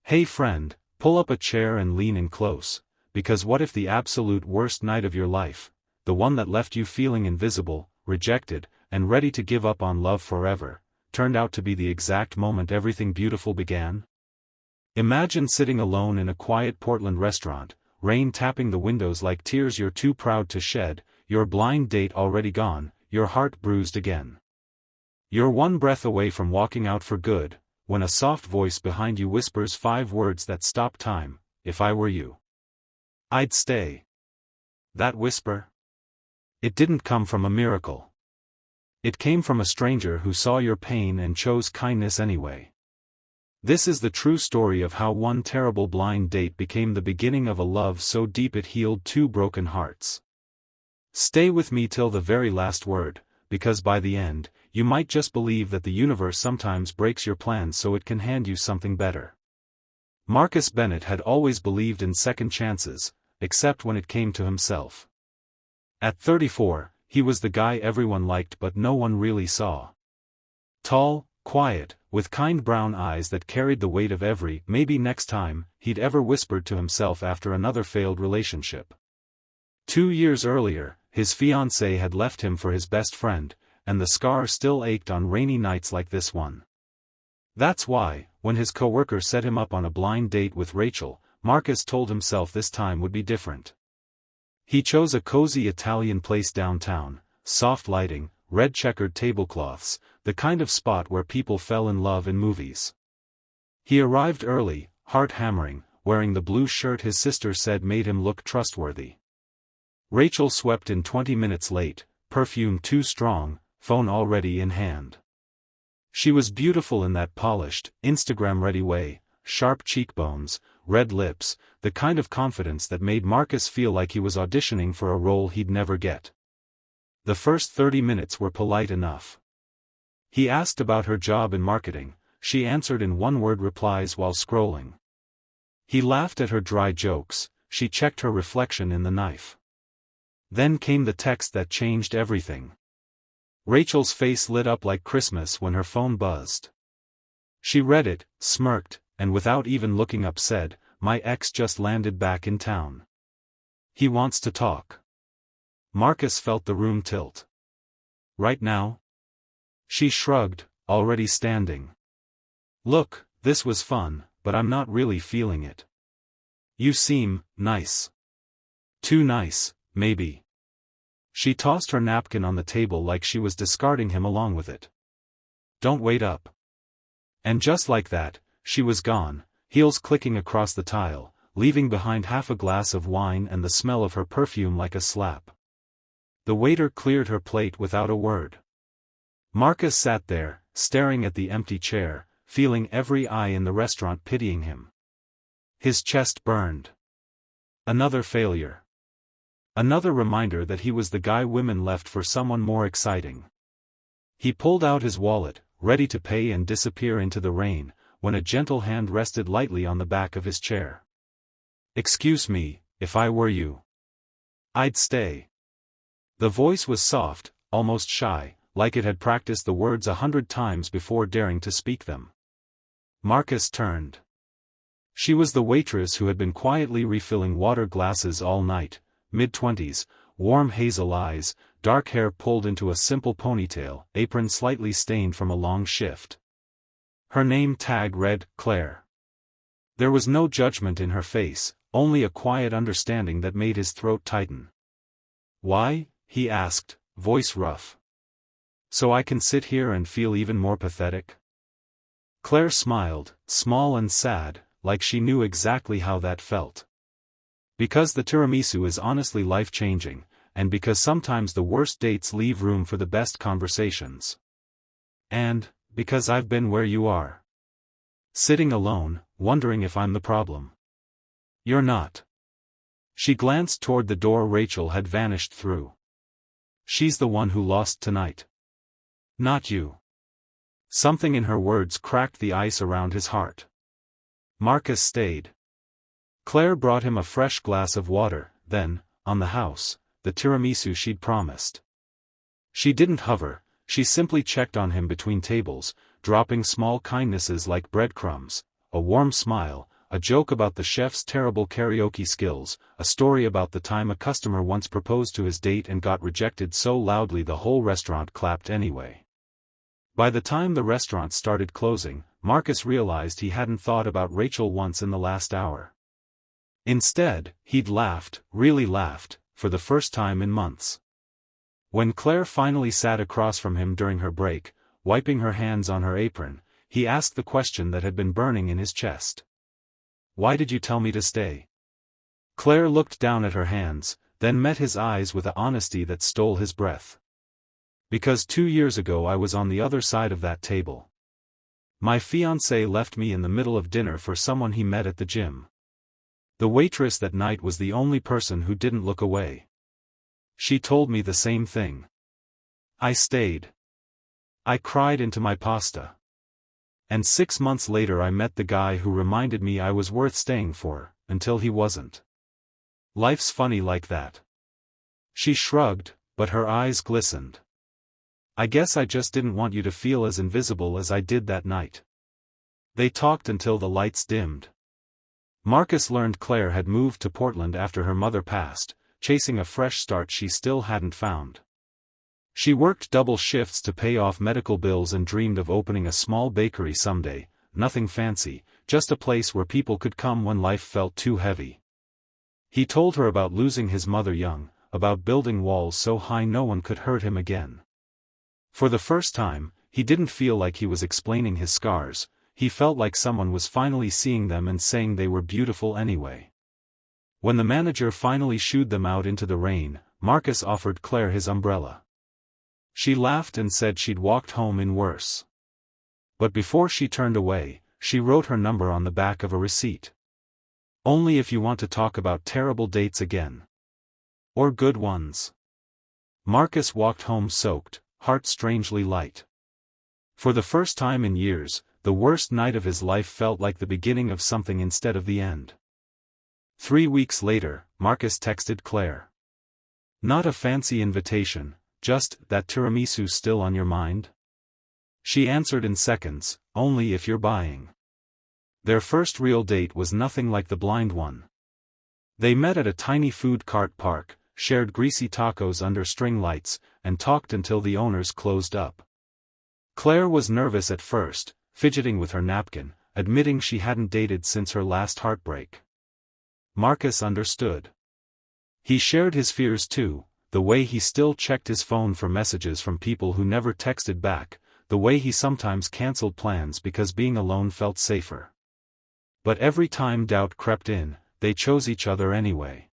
Hey friend, pull up a chair and lean in close, because what if the absolute worst night of your life, the one that left you feeling invisible, rejected, and ready to give up on love forever, turned out to be the exact moment everything beautiful began? Imagine sitting alone in a quiet Portland restaurant, rain tapping the windows like tears you're too proud to shed, your blind date already gone, your heart bruised again. You're one breath away from walking out for good, when a soft voice behind you whispers 5 words that stop time. If I were you, I'd stay. That whisper? It didn't come from a miracle. It came from a stranger who saw your pain and chose kindness anyway. This is the true story of how one terrible blind date became the beginning of a love so deep it healed 2 broken hearts. Stay with me till the very last word, because by the end, you might just believe that the universe sometimes breaks your plans so it can hand you something better. Marcus Bennett had always believed in second chances, except when it came to himself. At 34, he was the guy everyone liked but no one really saw. Tall, quiet, with kind brown eyes that carried the weight of every maybe next time he'd ever whispered to himself after another failed relationship. 2 years earlier, his fiancée had left him for his best friend, and the scar still ached on rainy nights like this one. That's why, when his coworker set him up on a blind date with Rachel, Marcus told himself this time would be different. He chose a cozy Italian place downtown, soft lighting, red checkered tablecloths, the kind of spot where people fell in love in movies. He arrived early, heart hammering, wearing the blue shirt his sister said made him look trustworthy. Rachel swept in 20 minutes late, perfume too strong, phone already in hand. She was beautiful in that polished, Instagram-ready way, sharp cheekbones, red lips, the kind of confidence that made Marcus feel like he was auditioning for a role he'd never get. The first 30 minutes were polite enough. He asked about her job in marketing, she answered in one-word replies while scrolling. He laughed at her dry jokes, she checked her reflection in the knife. Then came the text that changed everything. Rachel's face lit up like Christmas when her phone buzzed. She read it, smirked, and without even looking up said, "My ex just landed back in town. He wants to talk." Marcus felt the room tilt. "Right now?" She shrugged, already standing. "Look, this was fun, but I'm not really feeling it. You seem nice. Too nice, maybe." She tossed her napkin on the table like she was discarding him along with it. "Don't wait up." And just like that, she was gone, heels clicking across the tile, leaving behind half a glass of wine and the smell of her perfume like a slap. The waiter cleared her plate without a word. Marcus sat there, staring at the empty chair, feeling every eye in the restaurant pitying him. His chest burned. Another failure. Another reminder that he was the guy women left for someone more exciting. He pulled out his wallet, ready to pay and disappear into the rain, when a gentle hand rested lightly on the back of his chair. "Excuse me, if I were you, I'd stay." The voice was soft, almost shy, like it had practiced the words 100 times before daring to speak them. Marcus turned. She was the waitress who had been quietly refilling water glasses all night, mid-20s, warm hazel eyes, dark hair pulled into a simple ponytail, apron slightly stained from a long shift. Her name tag read, Claire. There was no judgment in her face, only a quiet understanding that made his throat tighten. "Why?" he asked, voice rough. "So I can sit here and feel even more pathetic?" Claire smiled, small and sad, like she knew exactly how that felt. "Because the tiramisu is honestly life-changing, and because sometimes the worst dates leave room for the best conversations. And, because I've been where you are. Sitting alone, wondering if I'm the problem. You're not." She glanced toward the door Rachel had vanished through. "She's the one who lost tonight. Not you." Something in her words cracked the ice around his heart. Marcus stayed. Claire brought him a fresh glass of water, then, on the house, the tiramisu she'd promised. She didn't hover, she simply checked on him between tables, dropping small kindnesses like breadcrumbs, a warm smile, a joke about the chef's terrible karaoke skills, a story about the time a customer once proposed to his date and got rejected so loudly the whole restaurant clapped anyway. By the time the restaurant started closing, Marcus realized he hadn't thought about Rachel once in the last hour. Instead, he'd laughed, really laughed, for the first time in months. When Claire finally sat across from him during her break, wiping her hands on her apron, he asked the question that had been burning in his chest. "Why did you tell me to stay?" Claire looked down at her hands, then met his eyes with a honesty that stole his breath. "Because 2 years ago I was on the other side of that table. My fiancé left me in the middle of dinner for someone he met at the gym. The waitress that night was the only person who didn't look away. She told me the same thing. I stayed. I cried into my pasta. And 6 months later I met the guy who reminded me I was worth staying for, until he wasn't. Life's funny like that." She shrugged, but her eyes glistened. "I guess I just didn't want you to feel as invisible as I did that night." They talked until the lights dimmed. Marcus learned Claire had moved to Portland after her mother passed, chasing a fresh start she still hadn't found. She worked double shifts to pay off medical bills and dreamed of opening a small bakery someday, nothing fancy, just a place where people could come when life felt too heavy. He told her about losing his mother young, about building walls so high no one could hurt him again. For the first time, he didn't feel like he was explaining his scars, he felt like someone was finally seeing them and saying they were beautiful anyway. When the manager finally shooed them out into the rain, Marcus offered Claire his umbrella. She laughed and said she'd walked home in worse. But before she turned away, she wrote her number on the back of a receipt. "Only if you want to talk about terrible dates again. Or good ones." Marcus walked home soaked, heart strangely light. For the first time in years, the worst night of his life felt like the beginning of something instead of the end. 3 weeks later, Marcus texted Claire. "Not a fancy invitation, just, that tiramisu still on your mind?" She answered in seconds, "Only if you're buying." Their first real date was nothing like the blind one. They met at a tiny food cart park, shared greasy tacos under string lights, and talked until the owners closed up. Claire was nervous at first, fidgeting with her napkin, admitting she hadn't dated since her last heartbreak. Marcus understood. He shared his fears too, the way he still checked his phone for messages from people who never texted back, the way he sometimes cancelled plans because being alone felt safer. But every time doubt crept in, they chose each other anyway.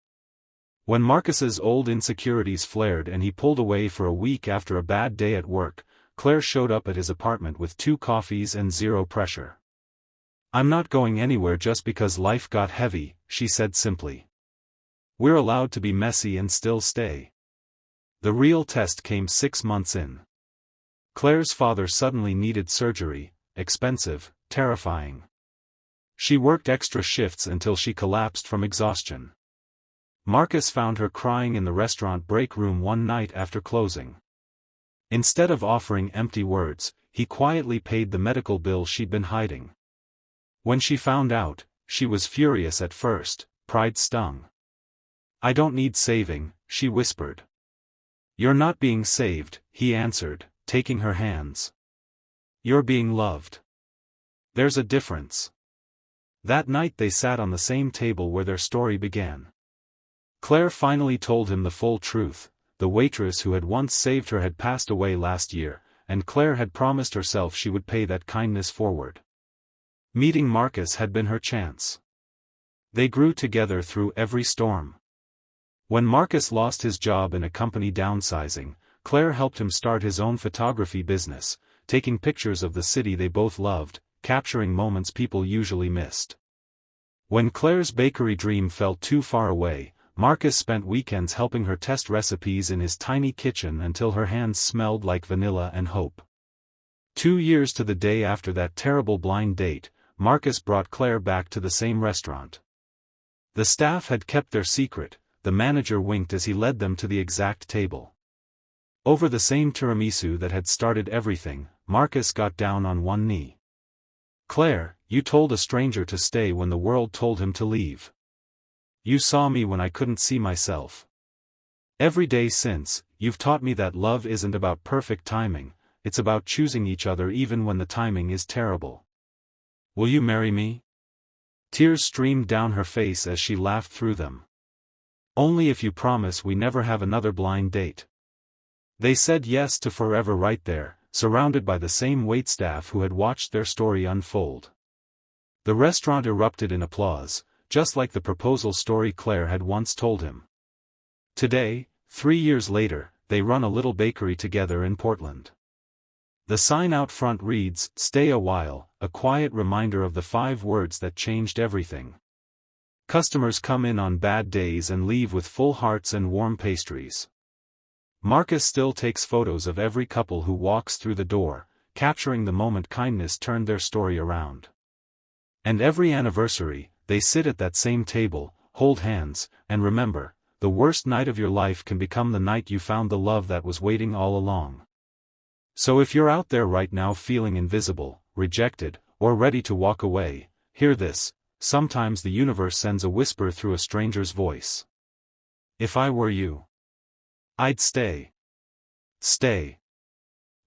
When Marcus's old insecurities flared and he pulled away for a week after a bad day at work, Claire showed up at his apartment with 2 coffees and zero pressure. "I'm not going anywhere just because life got heavy," she said simply. "We're allowed to be messy and still stay." The real test came 6 months in. Claire's father suddenly needed surgery, expensive, terrifying. She worked extra shifts until she collapsed from exhaustion. Marcus found her crying in the restaurant break room one night after closing. Instead of offering empty words, he quietly paid the medical bill she'd been hiding. When she found out, she was furious at first, pride stung. "I don't need saving," she whispered. "You're not being saved," he answered, taking her hands. "You're being loved. There's a difference." That night they sat on the same table where their story began. Claire finally told him the full truth. The waitress who had once saved her had passed away last year, and Claire had promised herself she would pay that kindness forward. Meeting Marcus had been her chance. They grew together through every storm. When Marcus lost his job in a company downsizing, Claire helped him start his own photography business, taking pictures of the city they both loved, capturing moments people usually missed. When Claire's bakery dream felt too far away, Marcus spent weekends helping her test recipes in his tiny kitchen until her hands smelled like vanilla and hope. 2 years to the day after that terrible blind date, Marcus brought Claire back to the same restaurant. The staff had kept their secret, the manager winked as he led them to the exact table. Over the same tiramisu that had started everything, Marcus got down on one knee. Claire, you told a stranger to stay when the world told him to leave. You saw me when I couldn't see myself. Every day since, you've taught me that love isn't about perfect timing, it's about choosing each other even when the timing is terrible. Will you marry me? Tears streamed down her face as she laughed through them. Only if you promise we never have another blind date. They said yes to forever right there, surrounded by the same waitstaff who had watched their story unfold. The restaurant erupted in applause, just like the proposal story Claire had once told him. Today, 3 years later, they run a little bakery together in Portland. The sign out front reads, "Stay a while," a quiet reminder of the 5 words that changed everything. Customers come in on bad days and leave with full hearts and warm pastries. Marcus still takes photos of every couple who walks through the door, capturing the moment kindness turned their story around. And every anniversary, they sit at that same table, hold hands, and remember, the worst night of your life can become the night you found the love that was waiting all along. So if you're out there right now feeling invisible, rejected, or ready to walk away, hear this: sometimes the universe sends a whisper through a stranger's voice. If I were you, I'd stay. Stay.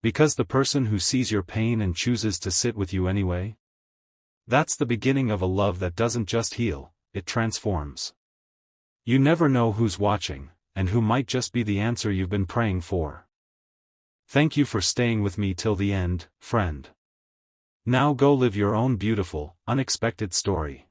Because the person who sees your pain and chooses to sit with you anyway? That's the beginning of a love that doesn't just heal, it transforms. You never know who's watching, and who might just be the answer you've been praying for. Thank you for staying with me till the end, friend. Now go live your own beautiful, unexpected story.